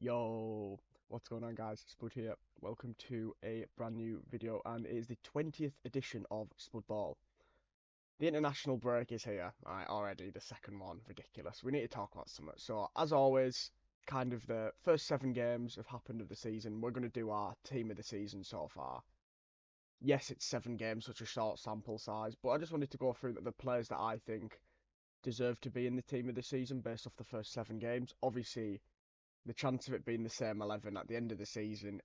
Yo, what's going on, guys? Spud here. Welcome to a brand new video, and it is the 20th edition of Spud Ball. The international break is here. Already the second one. Ridiculous. We need to talk about something. So, as always, kind of the first 7 games have happened of the season. We're going to do our team of the season so far. Yes, it's 7 games, such a short sample size, but I just wanted to go through the players that I think deserve to be in the team of the season based off the first 7 games. Obviously, the chance of it being the same 11 at the end of the season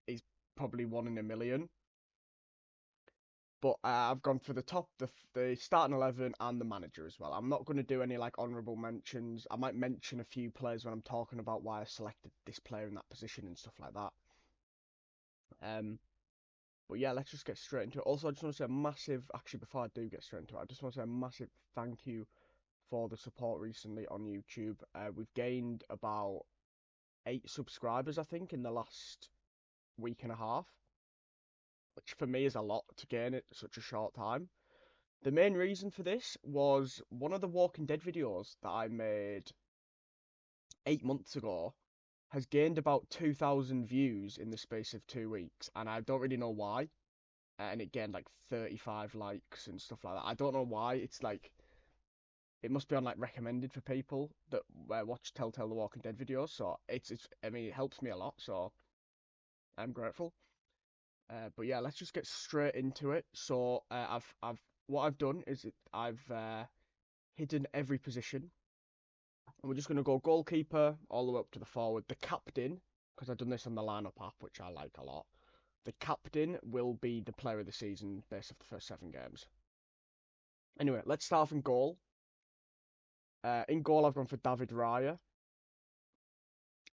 is probably 1 in a million. But I've gone for the top, the starting 11 and the manager as well. I'm not going to do any like honourable mentions. I might mention a few players when I'm talking about why I selected this player in that position and stuff like that. Um, but yeah, let's just get straight into it. Also, I just want to say a massive, actually, before I do get straight into it, I just want to say a massive thank you for the support recently on YouTube. We've gained about 8 subscribers, I think, in the last week and a half, which for me is a lot to gain at such a short time. The main reason for this was one of the Walking Dead videos that I made 8 months ago has gained about 2,000 views in the space of 2 weeks, and I don't really know why. And it gained like 35 likes and stuff like that. I don't know why. It's like it must be on like recommended for people that watch Telltale The Walking Dead videos. So it's I mean it helps me a lot. So I'm grateful. But yeah, let's just get straight into it. So I've what I've done is I've hidden every position, and we're just gonna go goalkeeper all the way up to the forward. The captain, because I've done this on the lineup app, which I like a lot. The captain will be the player of the season based off the first 7 games. Anyway, let's start off in goal. In goal, I've gone for David Raya.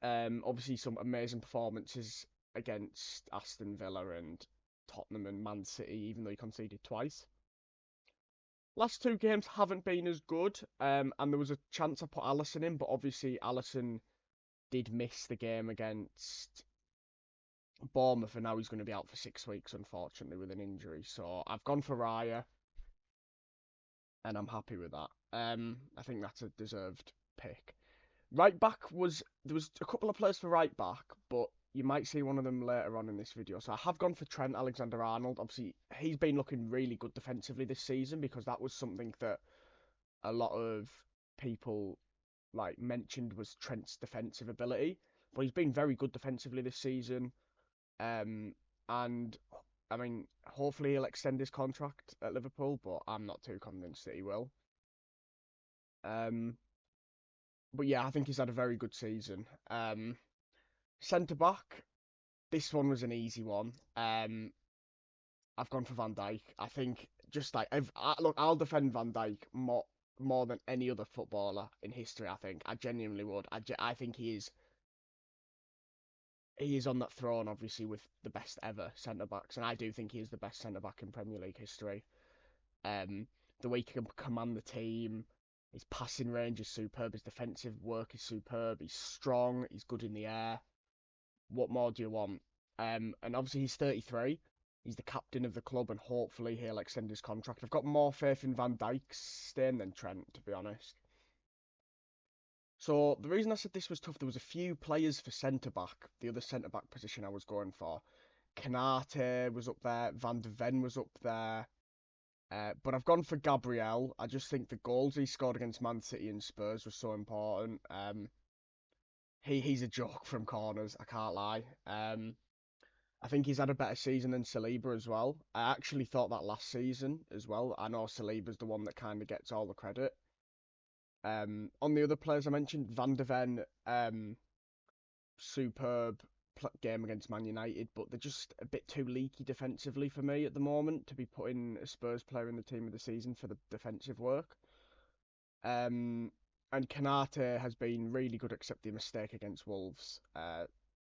Obviously some amazing performances against Aston Villa and Tottenham and Man City, even though he conceded twice. Last 2 games haven't been as good, and there was a chance I put Alisson in, but obviously Alisson did miss the game against Bournemouth, and now he's going to be out for 6 weeks, unfortunately, with an injury. So I've gone for Raya, and I'm happy with that. I think that's a deserved pick. Right back there was a couple of players for right back, but you might see one of them later on in this video. So I have gone for Trent Alexander-Arnold. Obviously, he's been looking really good defensively this season because that was something that a lot of people like mentioned was Trent's defensive ability. But he's been very good defensively this season. And I mean, hopefully he'll extend his contract at Liverpool, but I'm not too convinced that he will. Um, but yeah, I think he's had a very good season. Centre back, this one was an easy one. I've gone for Van Dijk. I think just like look, I'll defend Van Dijk more than any other footballer in history. I think I genuinely would. I think he is on that throne, obviously, with the best ever centre backs, and I do think he is the best centre back in Premier League history. The way he can command the team, his passing range is superb, his defensive work is superb. He's strong, he's good in the air. What more do you want? And obviously he's 33. He's the captain of the club, and hopefully he'll extend his contract. I've got more faith in Van Dijk's staying than Trent, to be honest. So the reason I said this was tough, there was a few players for centre back, the other centre back position I was going for. Canate was up there, Van de Ven was up there. But I've gone for Gabriel. I just think the goals he scored against Man City and Spurs were so important. He's a joke from corners, I can't lie. I think he's had a better season than Saliba as well. I actually thought that last season as well. I know Saliba's the one that kind of gets all the credit. On the other players I mentioned, Van de Ven, superb game against Man United, but they're just a bit too leaky defensively for me at the moment to be putting a Spurs player in the team of the season for the defensive work. And Canate has been really good, except the mistake against Wolves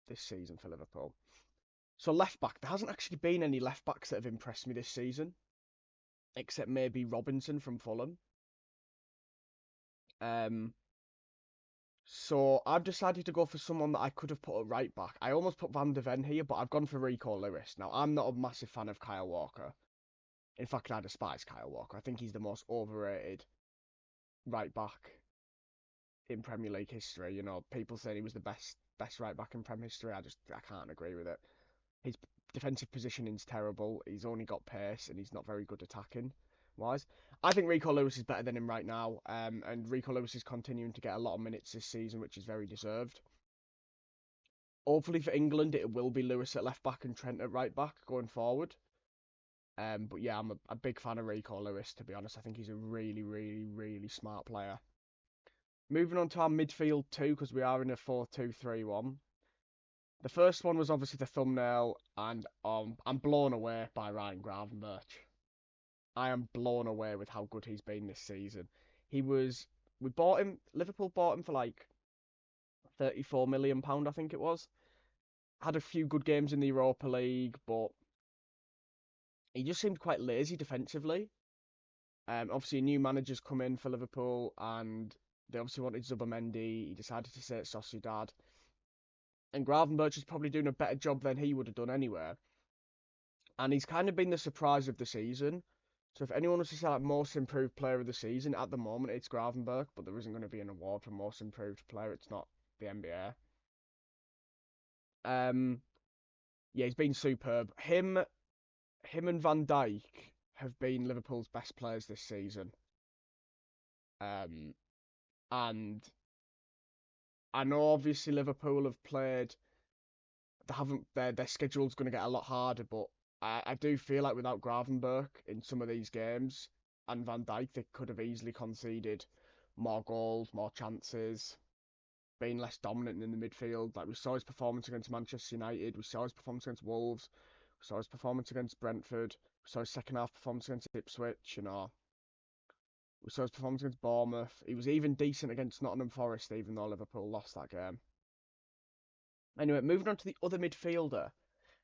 this season for Liverpool. So left back, there hasn't actually been any left backs that have impressed me this season, except maybe Robinson from Fulham. Um, so I've decided to go for someone that I could have put at right back. I almost put Van de Ven here, but I've gone for Rico Lewis. Now I'm not a massive fan of Kyle Walker. In fact, I despise Kyle Walker. I think he's the most overrated right back in Premier League history. You know, people say he was the best right back in Premier history. I can't agree with it. His defensive positioning's terrible. He's only got pace and he's not very good attacking wise. I think Rico Lewis is better than him right now. And Rico Lewis is continuing to get a lot of minutes this season, which is very deserved. Hopefully for England, it will be Lewis at left back and Trent at right back going forward. But yeah, I'm a big fan of Rico Lewis, to be honest. I think he's a really, really, really smart player. Moving on to our midfield too, because we are in a 4-2-3-1. The first one was obviously the thumbnail, and I'm blown away by Ryan Gravenberch. I am blown away with how good he's been this season. We bought him, Liverpool bought him for like £34 million, I think it was. Had a few good games in the Europa League, but he just seemed quite lazy defensively. Obviously, a new manager's come in for Liverpool, and they obviously wanted Zubimendi. He decided to stay at Sociedad. And Gravenberch is probably doing a better job than he would have done anyway. And he's kind of been the surprise of the season. So if anyone was to say like most improved player of the season, at the moment it's Gravenberch, but there isn't going to be an award for most improved player. It's not the NBA. Yeah, he's been superb. Him and Van Dijk have been Liverpool's best players this season. And I know obviously Liverpool have played. They haven't. Their schedule's going to get a lot harder, but I do feel like without Gravenberch in some of these games and Van Dijk, they could have easily conceded more goals, more chances, being less dominant in the midfield. Like we saw his performance against Manchester United, we saw his performance against Wolves, we saw his performance against Brentford, we saw his second half performance against Ipswich, you know. We saw his performance against Bournemouth. He was even decent against Nottingham Forest, even though Liverpool lost that game. Anyway, moving on to the other midfielder.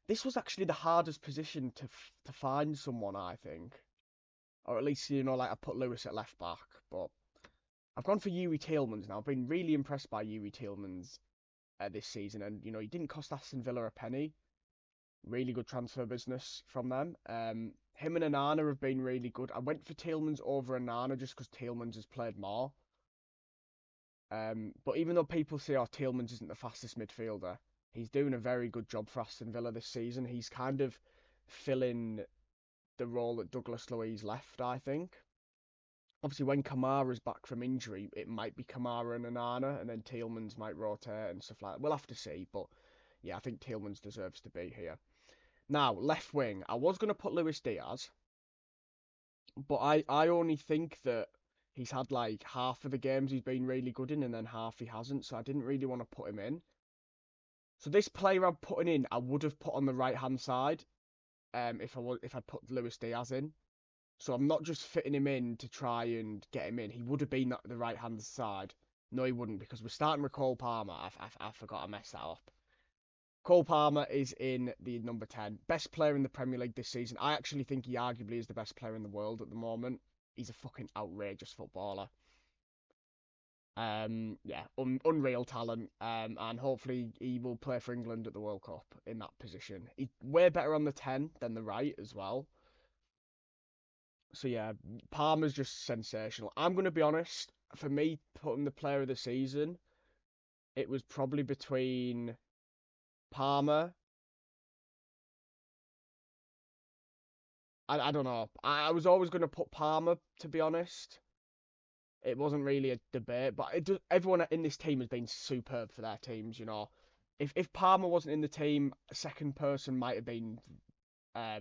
This was actually the hardest position to find someone, I think. Or at least, you know, like I put Lewis at left back, but I've gone for Youri Tielemans now. I've been really impressed by Youri Tielemans this season, and you know, he didn't cost Aston Villa a penny. Really good transfer business from them. Him and Onana have been really good. I went for Tielemans over Onana just because Tielemans has played more. But even though people say, oh, Tielemans isn't the fastest midfielder, he's doing a very good job for Aston Villa this season. He's kind of filling the role that Douglas Luiz left, I think. Obviously, when Kamara's back from injury, it might be Kamara and Onana, and then Tielemans might rotate and stuff like that. We'll have to see, but yeah, I think Tielemans deserves to be here. Now, left wing, I was going to put Luis Diaz, but I only think that he's had like half of the games he's been really good in, and then half he hasn't, so I didn't really want to put him in. So this player I'm putting in, I would have put on the right hand side, if I'd put Luis Diaz in. So I'm not just fitting him in to try and get him in. He would have been at the right hand side. No, he wouldn't, because we're starting with Cole Palmer. I forgot I messed that up. Cole Palmer is in the number 10. Best player in the Premier League this season. I actually think he arguably is the best player in the world at the moment. He's a fucking outrageous footballer. Yeah, unreal talent. And hopefully he will play for England at the World Cup in that position. He's way better on the 10 than the right as well. So yeah, Palmer's just sensational. I'm going to be honest. For me, putting the player of the season, it was probably between Palmer. I don't know. I was always going to put Palmer, to be honest. It wasn't really a debate, but everyone in this team has been superb for their teams, you know. If Palmer wasn't in the team, a second person might have been uh,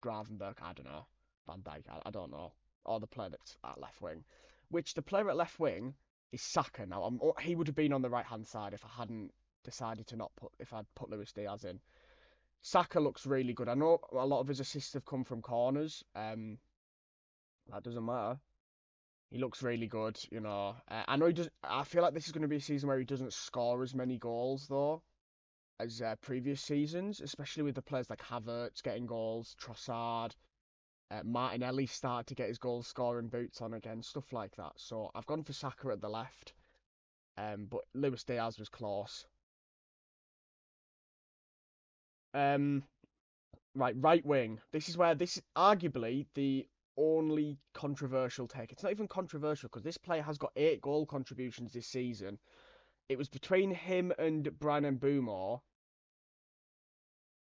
Gravenberch, I don't know. Van Dijk, I don't know. Or the player that's at left wing. Which the player at left wing is Saka now. He would have been on the right hand side if I hadn't decided to not put, if I'd put Luis Diaz in. Saka looks really good. I know a lot of his assists have come from corners. That doesn't matter. He looks really good, you know. I know he does. I feel like this is going to be a season where he doesn't score as many goals though as previous seasons, especially with the players like Havertz getting goals, Trossard, Martinelli started to get his goal scoring boots on again, stuff like that. So I've gone for Saka at the left, but Luis Diaz was close. Um, right wing. This is where this is arguably the only controversial take. It's not even controversial because this player has got 8 goal contributions this season. It was between him and Brian Mbeumo,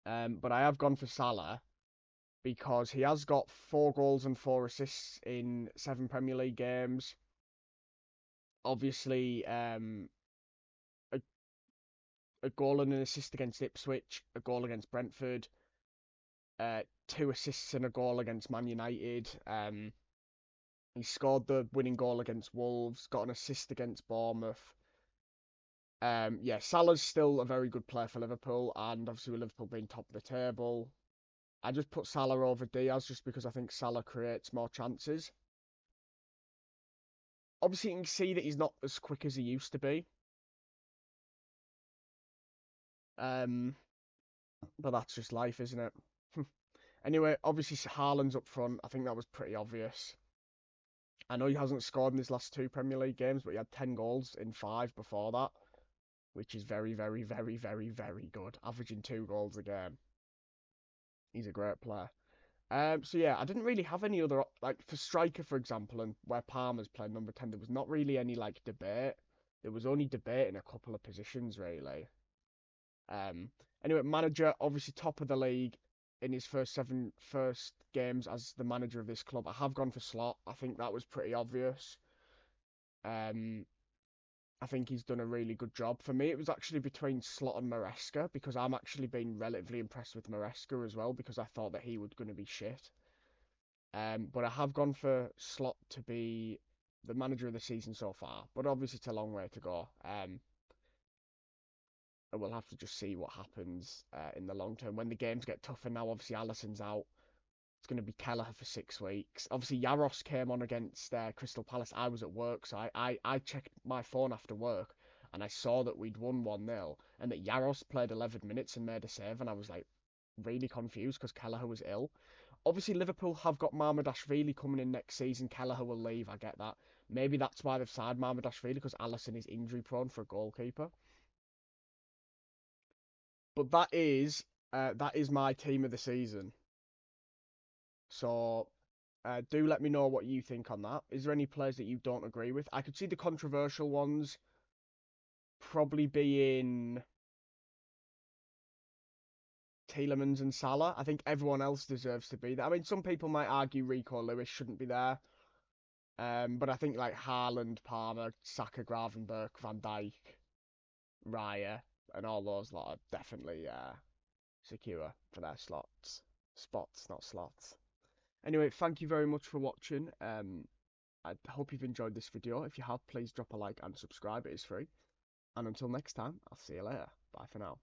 but I have gone for Salah because he has got 4 goals and 4 assists in 7 Premier League games. Obviously, a, a goal and an assist against Ipswich, a goal against Brentford, 2 assists and a goal against Man United. He scored the winning goal against Wolves, got an assist against Bournemouth. Yeah, Salah's still a very good player for Liverpool, and obviously with Liverpool being top of the table, I just put Salah over Diaz just because I think Salah creates more chances. Obviously, you can see that he's not as quick as he used to be. But that's just life, isn't it? Anyway, obviously Haaland's up front. I think that was pretty obvious. I know he hasn't scored in his last 2 Premier League games, but he had 10 goals in 5 before that, which is very, very, very, very, very good. Averaging 2 goals a game. He's a great player. So yeah, I didn't really have any other like for striker, for example, and where Palmer's playing number 10. There was not really any like debate. There was only debate in a couple of positions really. Um, anyway, manager obviously top of the league in his first games as the manager of this club. I have gone for Slot. I think that was pretty obvious. Um, I think he's done a really good job. For me, it was actually between Slot and Maresca because I'm actually been relatively impressed with Maresca as well because I thought that he was going to be shit. But I have gone for Slot to be the manager of the season so far. But obviously, it's a long way to go. And we'll have to just see what happens in the long term when the games get tougher. Now, obviously, Alisson's out. It's going to be Kelleher for 6 weeks. Obviously, Yaros came on against Crystal Palace. I was at work, so I checked my phone after work, and I saw that we'd won 1-0, and that Yaros played 11 minutes and made a save, and I was like really confused because Kelleher was ill. Obviously, Liverpool have got Marmadashvili coming in next season. Kelleher will leave, I get that. Maybe that's why they've signed Marmadashvili, because Alisson is injury prone for a goalkeeper. But that is my team of the season. So do let me know what you think on that. Is there any players that you don't agree with? I could see the controversial ones probably being Tielemans and Salah. I think everyone else deserves to be there. I mean, some people might argue Rico Lewis shouldn't be there. But I think like Haaland, Palmer, Saka, Gravenberch, Van Dijk, Raya, and all those lot are definitely secure for their spots, not slots. Anyway, thank you very much for watching. I hope you've enjoyed this video. If you have, please drop a like and subscribe. It is free. And until next time, I'll see you later. Bye for now.